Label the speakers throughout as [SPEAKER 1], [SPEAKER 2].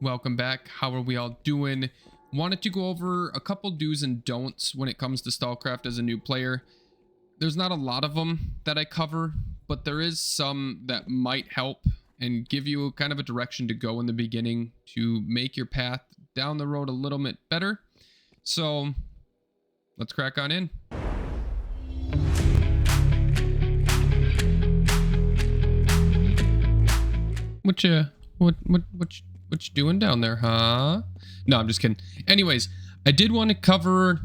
[SPEAKER 1] Welcome back. How are we all doing? Wanted to go over a couple do's and don'ts when it comes to Stalcraft as a new player. There's not a lot of them that I cover, but there is some that might help and give you kind of a direction to go in the beginning to make your path down the road a little bit better. So let's crack on in. What you doing down there, huh? No, I'm just kidding. Anyways, I did want to cover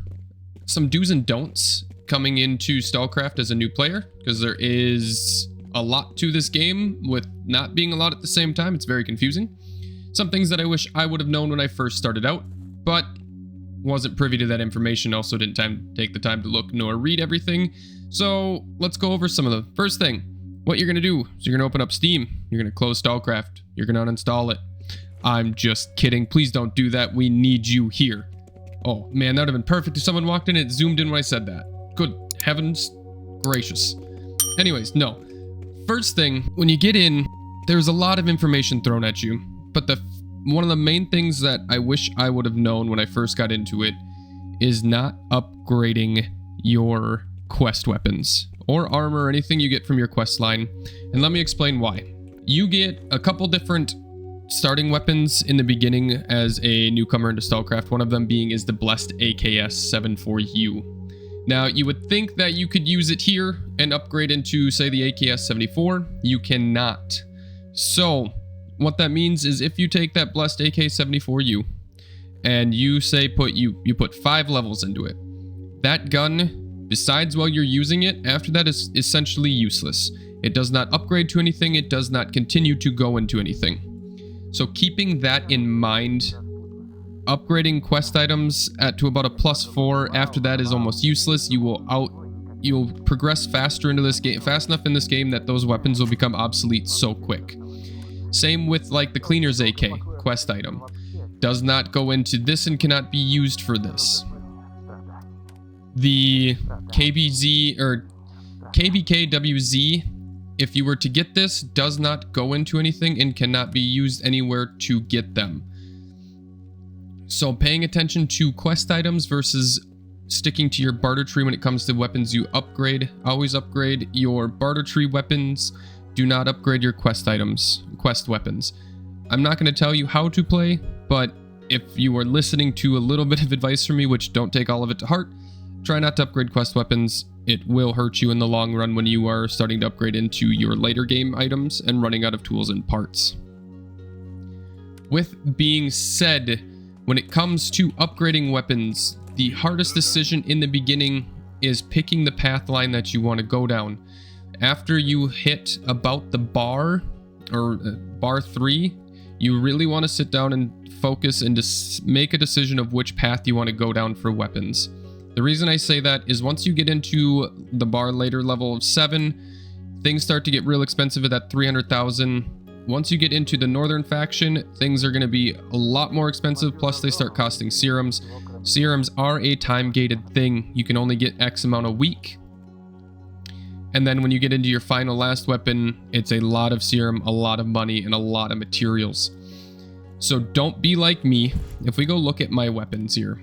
[SPEAKER 1] some do's and don'ts coming into Stalcraft as a new player, because there is a lot to this game with not being a lot at the same time. It's very confusing. Some things that I wish I would have known when I first started out, but wasn't privy to that information. Also didn't take the time to look nor read everything. So let's go over some of them. First thing, what you're going to do is you're going to open up Steam. You're going to close Stalcraft. You're going to uninstall it. I'm just kidding. Please don't do that. We need you here. Oh, man, that would have been perfect if someone walked in and it zoomed in when I said that. Good heavens gracious. Anyways, no. First thing, when you get in, there's a lot of information thrown at you. But one of the main things that I wish I would have known when I first got into it is not upgrading your quest weapons or armor or anything you get from your quest line. And let me explain why. You get a couple different starting weapons in the beginning as a newcomer into Stalcraft. One of them is the Blessed AKS-74U. Now, you would think that you could use it here and upgrade into, say, the AKS-74. You cannot. So, what that means is if you take that Blessed AK-74U and you say you put 5 levels into it, that gun, besides while you're using it, after that is essentially useless. It does not upgrade to anything. It does not continue to go into anything. So keeping that in mind, upgrading quest items to about a +4 after that is almost useless. You'll progress faster into this game, fast enough in this game that those weapons will become obsolete so quick. Same with like the Cleaner's AK quest item. Does not go into this and cannot be used for this. The KBZ or KBKWZ, if you were to get this, does not go into anything and cannot be used anywhere to get them. So paying attention to quest items versus sticking to your barter tree when it comes to weapons you upgrade. Always upgrade your barter tree weapons. Do not upgrade your quest weapons. I'm not going to tell you how to play, but if you are listening to a little bit of advice from me, which don't take all of it to heart, try not to upgrade quest weapons. It will hurt you in the long run when you are starting to upgrade into your later game items and running out of tools and parts. With being said, when it comes to upgrading weapons, the hardest decision in the beginning is picking the path line that you want to go down. After you hit about the bar, or bar 3, you really want to sit down and focus and just make a decision of which path you want to go down for weapons. The reason I say that is once you get into the bar later level of 7, things start to get real expensive at that 300,000. Once you get into the northern faction, things are going to be a lot more expensive, plus they start costing serums. Serums are a time-gated thing. You can only get X amount a week. And then when you get into your final last weapon, it's a lot of serum, a lot of money, and a lot of materials. So don't be like me. If we go look at my weapons here,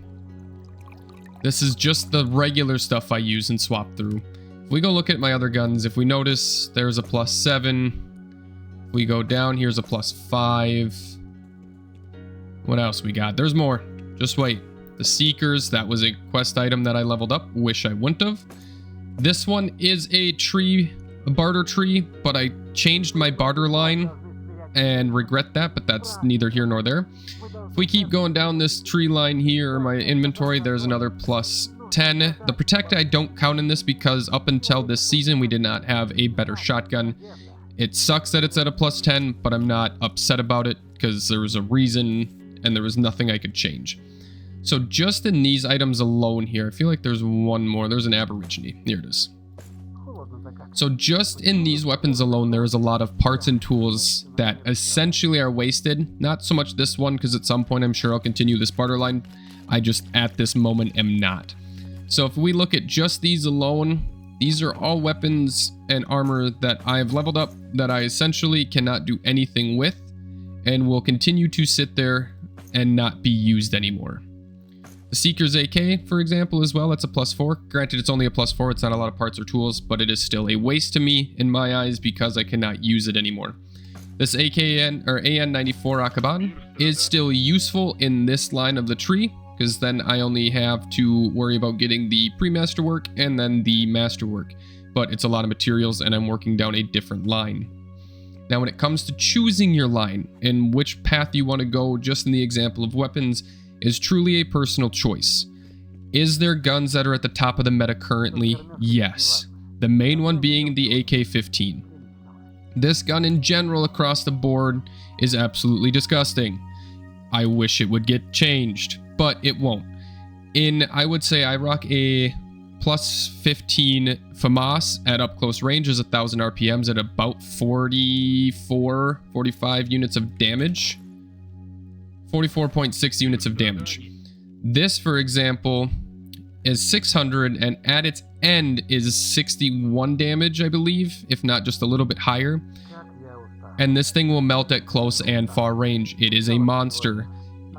[SPEAKER 1] this is just the regular stuff I use and swap through. If we go look at my other guns, if we notice there's a +7. If we go down, here's a +5. What else we got? There's more. Just wait. The Seekers, that was a quest item that I leveled up. Wish I wouldn't have. This one is a barter tree, but I changed my barter line and regret that, but that's neither here nor there. If we keep going down this tree line here, my inventory, there's another +10. The Protect I don't count in this because up until this season, we did not have a better shotgun. It sucks that it's at a +10, but I'm not upset about it because there was a reason and there was nothing I could change. So just in these items alone here, I feel like there's one more. There's an Aborigine. Here it is. So just in these weapons alone, there's a lot of parts and tools that essentially are wasted. Not so much this one, because at some point I'm sure I'll continue this barter line. I just, at this moment, am not. So if we look at just these alone, these are all weapons and armor that I have leveled up that I essentially cannot do anything with. and will continue to sit there and not be used anymore. The Seeker's AK, for example, as well, that's a +4. Granted, it's only a +4, it's not a lot of parts or tools, but it is still a waste to me in my eyes because I cannot use it anymore. This AN 94 Akaban is still useful in this line of the tree, because then I only have to worry about getting the pre-masterwork and then the masterwork. But it's a lot of materials and I'm working down a different line. Now when it comes to choosing your line and which path you want to go, just in the example of weapons, is truly a personal choice. Is there guns that are at the top of the meta currently? Yes. The main one being the AK-15. This gun in general across the board is absolutely disgusting. I wish it would get changed, but it won't. I would say I rock a +15 FAMAS at up close range is 1000 RPMs at about 45 units of damage. 44.6 units of damage. This, for example, is 600 and at its end is 61 damage, I believe, if not just a little bit higher. And this thing will melt at close and far range. It is a monster.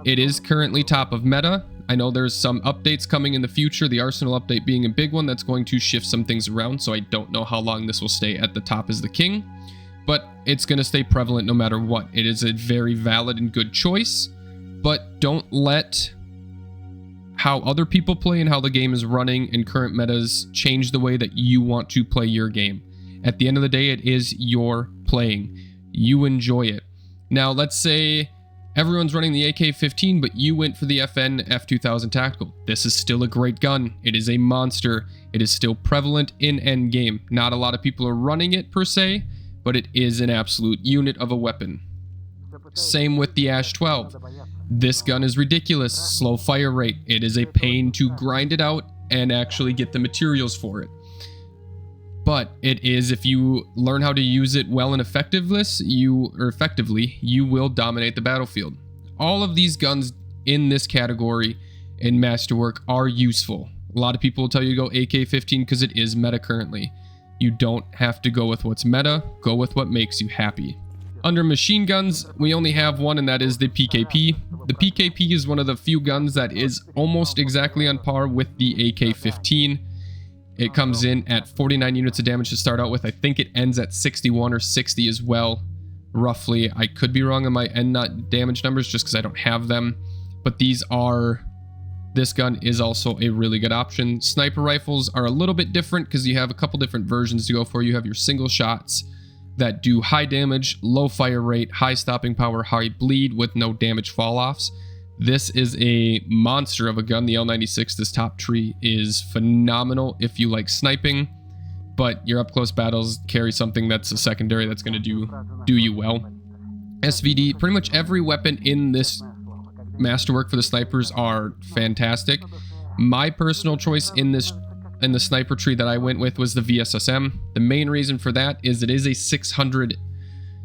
[SPEAKER 1] It is currently top of meta. I know there's some updates coming in the future, the Arsenal update being a big one that's going to shift some things around, so I don't know how long this will stay at the top as the king, but it's going to stay prevalent no matter what. It is a very valid and good choice, but don't let how other people play and how the game is running in current metas change the way that you want to play your game. At the end of the day, it is your playing. You enjoy it. Now, let's say everyone's running the AK-15, but you went for the FN F2000 Tactical. This is still a great gun. It is a monster. It is still prevalent in endgame. Not a lot of people are running it per se, but it is an absolute unit of a weapon. Same with the Ash 12. This gun is ridiculous. Slow fire rate. It is a pain to grind it out and actually get the materials for it. But it is, if you learn how to use it well and effectively, you will dominate the battlefield. All of these guns in this category in Masterwork are useful. A lot of people will tell you to go AK-15 because it is meta currently. You don't have to go with what's meta, go with what makes you happy. Under machine guns, we only have one, and that is the PKP. The PKP is one of the few guns that is almost exactly on par with the AK-15. It comes in at 49 units of damage to start out with. I think it ends at 61 or 60 as well, roughly. I could be wrong on my end damage numbers just because I don't have them. But this gun is also a really good option. Sniper rifles are a little bit different because you have a couple different versions to go for. You have your single shots that do high damage, low fire rate, high stopping power, high bleed with no damage fall-offs. This is a monster of a gun. The L96, this top tree, is phenomenal if you like sniping, but your up-close battles carry something that's a secondary that's going to do you well. SVD, pretty much every weapon in this Masterwork for the snipers are fantastic. My personal choice in the sniper tree that I went with was the VSSM. The main reason for that is it is a 600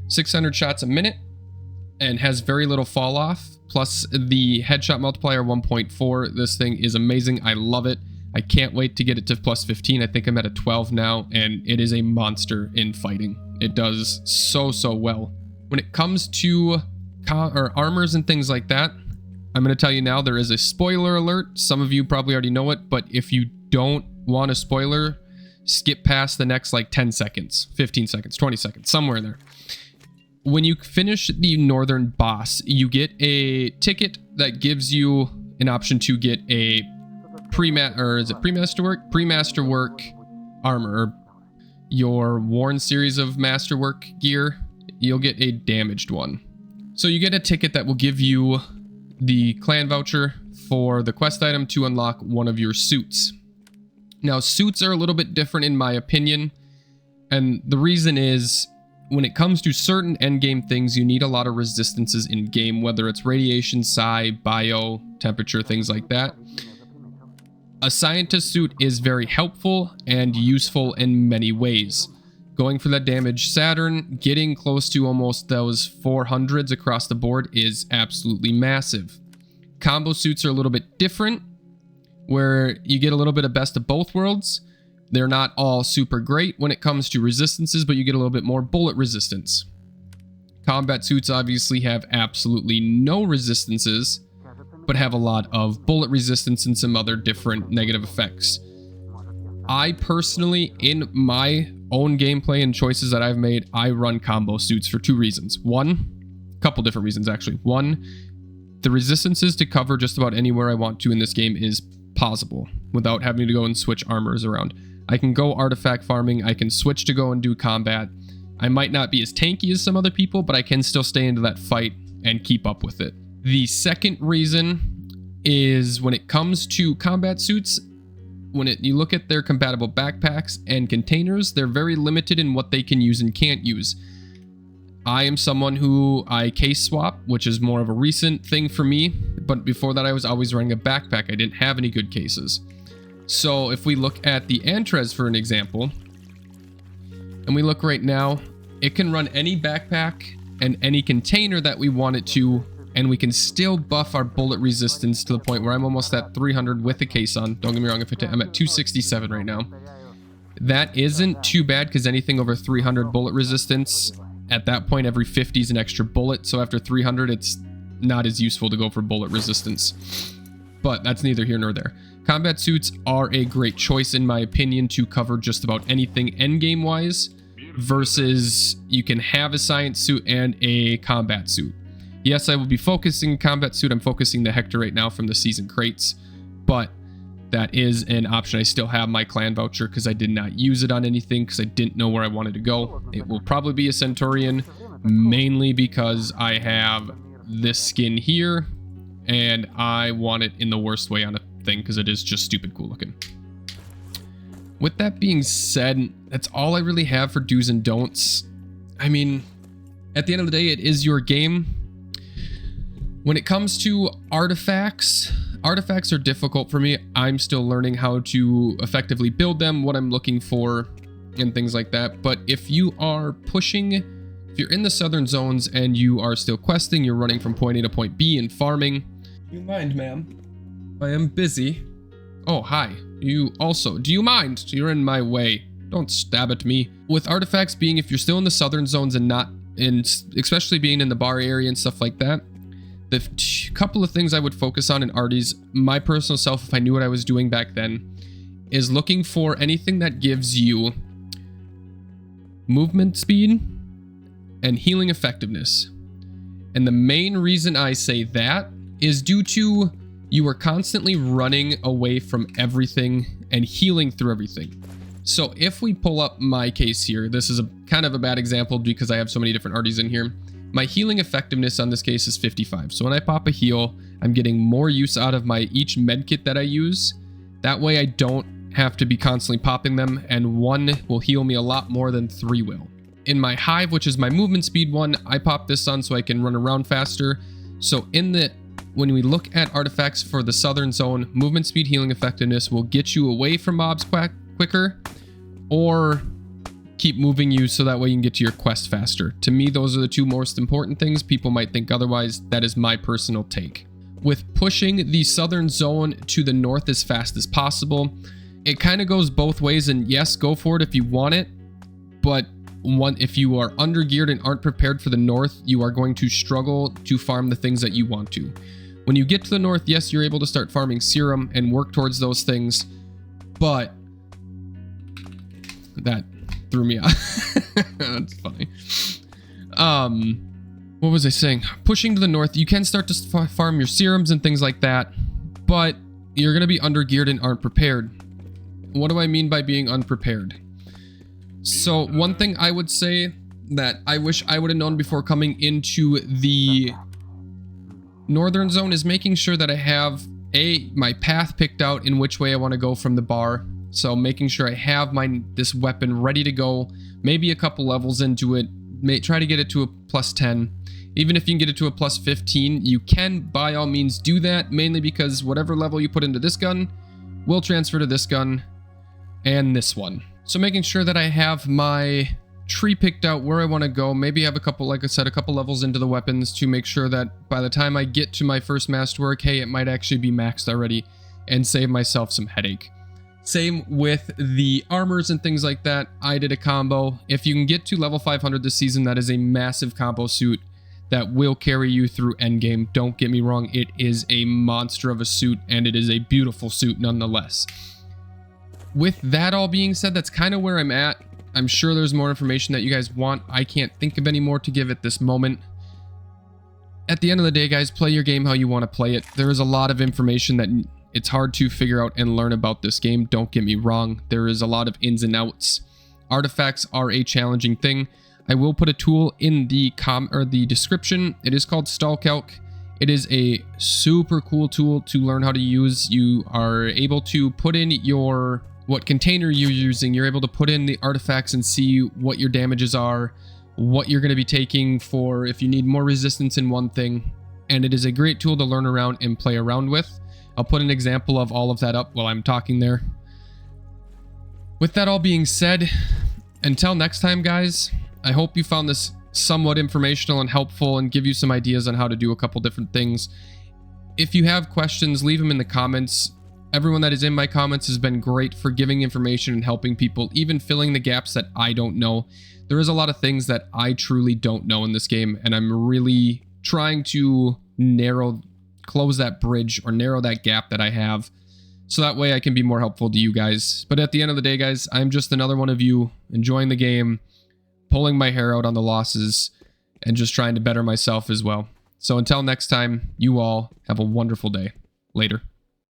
[SPEAKER 1] shots a minute and has very little fall off, plus the headshot multiplier 1.4. This thing is amazing. I love it. I can't wait to get it to +15. I think I'm at a 12 now, and it is a monster in fighting. It does so well. When it comes to armors and things like that, I'm going to tell you now, there is a spoiler alert. Some of you probably already know it, but if you don't want a spoiler, skip past the next like 10 seconds, 15 seconds, 20 seconds, somewhere in there. When you finish the northern boss, you get a ticket that gives you an option to get a pre-masterwork armor, or your worn series of masterwork gear. You'll get a damaged one. So you get a ticket that will give you the clan voucher for the quest item to unlock one of your suits. Now, suits are a little bit different in my opinion, and the reason is, when it comes to certain endgame things, you need a lot of resistances in game, whether it's radiation, psi, bio, temperature, things like that. A scientist suit is very helpful and useful in many ways. Going for that damaged Saturn, getting close to almost those 400s across the board is absolutely massive. Combo suits are a little bit different, where you get a little bit of best of both worlds. They're not all super great when it comes to resistances, but you get a little bit more bullet resistance. Combat suits obviously have absolutely no resistances, but have a lot of bullet resistance and some other different negative effects. I personally, in my own gameplay and choices that I've made, I run combo suits for 2 reasons. A couple different reasons actually. One, the resistances to cover just about anywhere I want to in this game is possible without having to go and switch armors around. I can go artifact farming, I can switch to go and do combat. I might not be as tanky as some other people, but I can still stay into that fight and keep up with it. The second reason is when it comes to combat suits, when you look at their compatible backpacks and containers, they're very limited in what they can use and can't use. I am someone who I case swap, which is more of a recent thing for me, but before that I was always running a backpack. I didn't have any good cases. So if we look at the Antres for an example, and we look right now, it can run any backpack and any container that we want it to, and we can still buff our bullet resistance to the point where I'm almost at 300 with the case on. Don't get me wrong, I'm at 267 right now. That isn't too bad because anything over 300 bullet resistance, at that point every 50 is an extra bullet, so after 300 it's not as useful to go for bullet resistance. But that's neither here nor there. Combat suits are a great choice in my opinion to cover just about anything endgame wise, versus you can have a science suit and a combat suit. Yes, I will be focusing combat suit. I'm focusing the Hector right now from the season crates, but that is an option. I still have my clan voucher because I did not use it on anything because I didn't know where I wanted to go. It will probably be a Centurion, mainly because I have this skin here and I want it in the worst way on a thing because it is just stupid cool looking. With that being said, that's all I really have for do's and don'ts. I mean, at the end of the day, it is your game. When it comes to artifacts are difficult for me. I'm still learning how to effectively build them, what I'm looking for, and things like that. But if you are pushing, if you're in the southern zones and you are still questing, you're running from point A to point B and farming. Do you mind, ma'am? I am busy. Oh, hi. You also, do you mind? You're in my way. Don't stab at me. With artifacts being, if you're still in the southern zones and not in, especially being in the bar area and stuff like that, the couple of things I would focus on in arties, my personal self, if I knew what I was doing back then, is looking for anything that gives you movement speed and healing effectiveness. And the main reason I say that is due to you are constantly running away from everything and healing through everything. So if we pull up my case here, this is a kind of a bad example because I have so many different arties in here. My healing effectiveness on this case is 55. So when I pop a heal, I'm getting more use out of my each medkit that I use. That way I don't have to be constantly popping them, and 1 will heal me a lot more than 3 will. In my hive, which is my movement speed one, I pop this on so I can run around faster. So when we look at artifacts for the southern zone, movement speed, healing effectiveness will get you away from mobs quicker, or keep moving you so that way you can get to your quest faster. To me, those are the 2 most important things. People might think otherwise. That is my personal take. With pushing the southern zone to the north as fast as possible, it kind of goes both ways, and yes, go for it if you want it, but if you are undergeared and aren't prepared for the north, you are going to struggle to farm the things that you want to. When you get to the north, yes, you're able to start farming serum and work towards those things, but that threw me off. That's funny. What was I saying? Pushing to the north, you can start to farm your serums and things like that, but you're going to be undergeared and aren't prepared. What do I mean by being unprepared? So one thing I would say that I wish I would have known before coming into the northern zone is making sure that I have my path picked out in which way I want to go from the bar. So making sure I have this weapon ready to go, maybe a couple levels into it, try to get it to a +10. Even if you can get it to a +15, you can by all means do that, mainly because whatever level you put into this gun will transfer to this gun and this one. So making sure that I have my tree picked out where I want to go, maybe have a couple, like I said, a couple levels into the weapons to make sure that by the time I get to my first masterwork, hey, it might actually be maxed already and save myself some headache. Same with the armors and things like that. I did a combo. If you can get to level 500 this season, that is a massive combo suit that will carry you through endgame. Don't get me wrong, it is a monster of a suit, and it is a beautiful suit nonetheless. With that all being said, that's kind of where I'm at. I'm sure there's more information that you guys want. I can't think of any more to give at this moment. At the end of the day, guys, play your game how you want to play it. There is a lot of information that it's hard to figure out and learn about this game. Don't get me wrong. There is a lot of ins and outs. Artifacts are a challenging thing. I will put a tool in the description. It is called Stalcraft. It is a super cool tool to learn how to use. You are able to put in what container you're using. You're able to put in the artifacts and see what your damages are, what you're going to be taking for if you need more resistance in one thing. And it is a great tool to learn around and play around with. I'll put an example of all of that up while I'm talking there. With that all being said, until next time, guys, I hope you found this somewhat informational and helpful and give you some ideas on how to do a couple different things. If you have questions, leave them in the comments. Everyone that is in my comments has been great for giving information and helping people, even filling the gaps that I don't know. There is a lot of things that I truly don't know in this game, and I'm really trying to close that bridge or narrow that gap that I have, so that way I can be more helpful to you guys. But at the end of the day, guys, I'm just another one of you enjoying the game, pulling my hair out on the losses, and just trying to better myself as well. So until next time, you all have a wonderful day. Later.